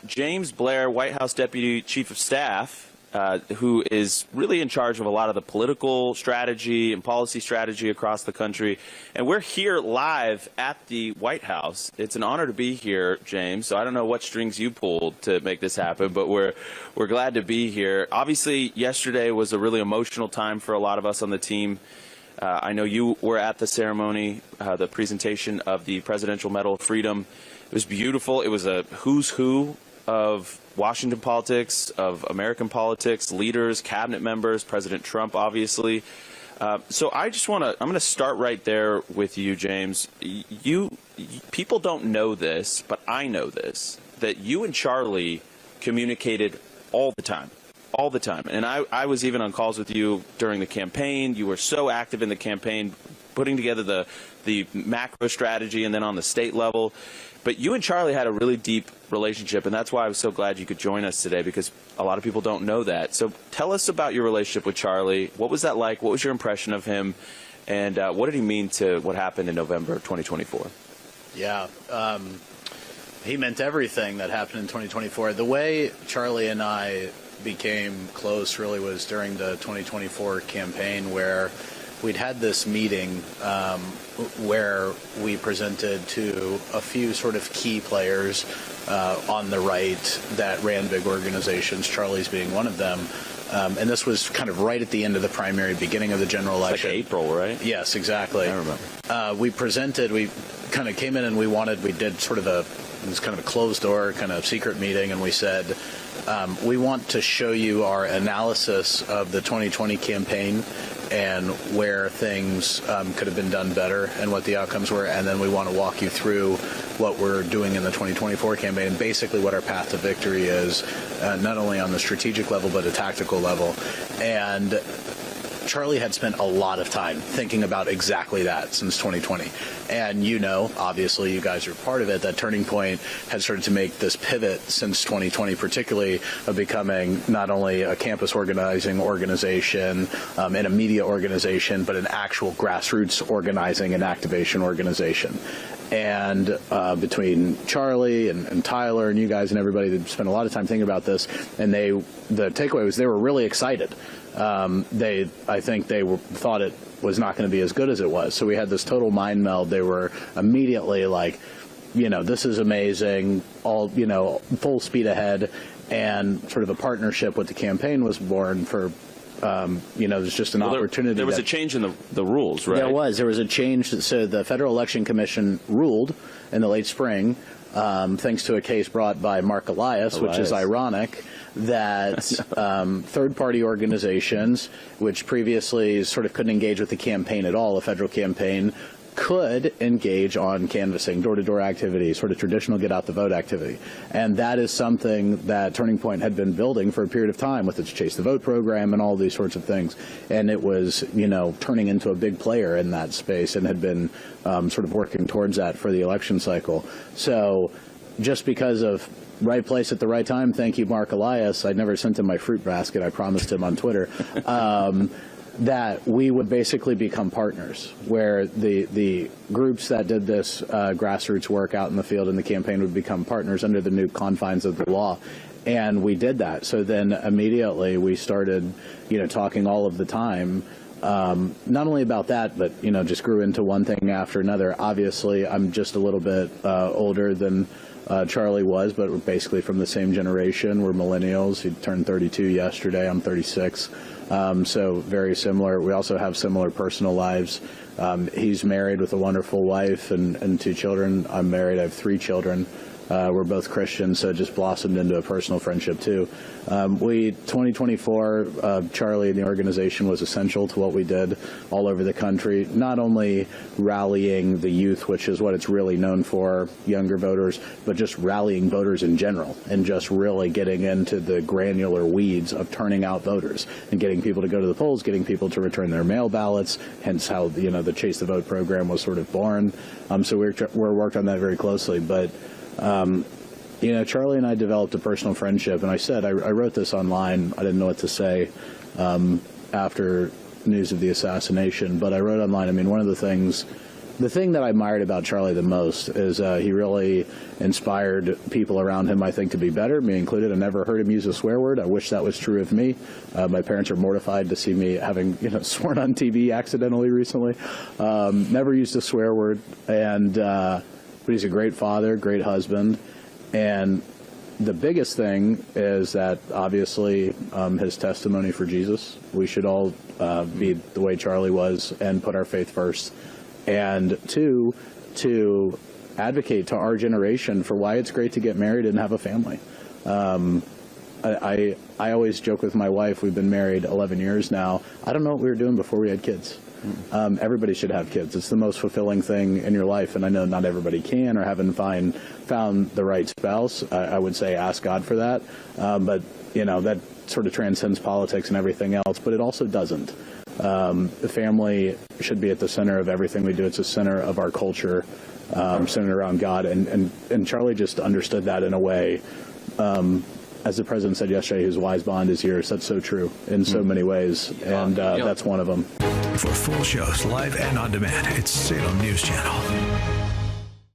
James Blair, White House Deputy Chief of Staff, who is really in charge of a lot of the political strategy and policy strategy across the country. And we're here live at the White House. It's an honor to be here, James. So I don't know what strings you pulled to make this happen, but we're glad to be here. Obviously, yesterday was a really emotional time for a lot of us on the team. I know you were at the ceremony, the presentation of the Presidential Medal of Freedom. It was beautiful. It was a who's who of Washington politics, of American politics, leaders, cabinet members, President Trump, obviously. So I just I'm going to start right there with you, James. People don't know this, but I know this, that you and Charlie communicated all the time. All the time. And I was even on calls with you during the campaign. You were so active in the campaign, putting together the macro strategy and then on the state level. But you and Charlie had a really deep relationship, and that's why I was so glad you could join us today, because a lot of people don't know that. So tell us about your relationship with Charlie. What was that like? What was your impression of him? And what did he mean to what happened in November 2024? Yeah. He meant everything that happened in 2024. The way Charlie and I became close really was during the 2024 campaign, where we'd had this meeting where we presented to a few sort of key players on the right that ran big organizations, Charlie's being one of them. And this was kind of right at the end of the primary, beginning of the general election. Like April, right? Yes, exactly. I remember. We kind of came in and we did sort of it was kind of a closed door, kind of secret meeting, and we said, we want to show you our analysis of the 2020 campaign and where things could have been done better and what the outcomes were, and then we want to walk you through what we're doing in the 2024 campaign and basically what our path to victory is, not only on the strategic level but a tactical level. And Charlie had spent a lot of time thinking about exactly that since 2020. And obviously you guys are part of it, that Turning Point had started to make this pivot since 2020, particularly of becoming not only a campus organizing organization and a media organization, but an actual grassroots organizing and activation organization. And between Charlie and Tyler and you guys and everybody that spent a lot of time thinking about this, and the takeaway was they were really excited. I think they thought it was not going to be as good as it was. So we had this total mind meld. They were immediately like, this is amazing, all, full speed ahead. And sort of a partnership with the campaign was born for, there's just an opportunity. There was a change in the rules, right? There was a change. So the Federal Election Commission ruled in the late spring, thanks to a case brought by Mark Elias, which is ironic, that third-party organizations, which previously sort of couldn't engage with the campaign at all, a federal campaign, could engage on canvassing, door-to-door activity, sort of traditional get-out-the-vote activity. And that is something that Turning Point had been building for a period of time with its Chase the Vote program and all these sorts of things. And it was, turning into a big player in that space and had been sort of working towards that for the election cycle. So just because of right place at the right time, thank you, Mark Elias. I never sent him my fruit basket. I promised him on Twitter. That we would basically become partners, where the groups that did this grassroots work out in the field in the campaign would become partners under the new confines of the law. And we did that. So then immediately we started, talking all of the time, not only about that, but, just grew into one thing after another. Obviously, I'm just a little bit older than Charlie was, but we're basically from the same generation. We're millennials. He turned 32 yesterday. I'm 36. So very similar. We also have similar personal lives. He's married with a wonderful wife and 2 children. I'm married. I have 3 children. We're both Christians, so it just blossomed into a personal friendship, too. 2024, Charlie and the organization was essential to what we did all over the country, not only rallying the youth, which is what it's really known for, younger voters, but just rallying voters in general and just really getting into the granular weeds of turning out voters and getting people to go to the polls, getting people to return their mail ballots, hence how, the Chase the Vote program was sort of born. So we're worked on that very closely. But Charlie and I developed a personal friendship, and I said, I wrote this online. I didn't know what to say after news of the assassination, but I wrote online. I mean, one of the things the thing that I admired about Charlie the most is he really inspired people around him, I think, to be better, me included. I never heard him use a swear word. I wish that was true of me. My parents are mortified to see me having sworn on TV accidentally recently. Never used a swear word, but he's a great father, great husband, and the biggest thing is that obviously his testimony for Jesus. We should all be the way Charlie was and put our faith first. And two, to advocate to our generation for why it's great to get married and have a family. I always joke with my wife, we've been married 11 years now. I don't know what we were doing before we had kids. Everybody should have kids. It's the most fulfilling thing in your life, and I know not everybody can or haven't found the right spouse. I would say ask God for that, but that sort of transcends politics and everything else, but it also doesn't. The family should be at the center of everything we do. It's the center of our culture, centered around God, and Charlie just understood that in a way. As the president said yesterday, his wise beyond his years. That's so true in so many ways, and that's one of them. For full shows, live and on demand, it's Salem News Channel.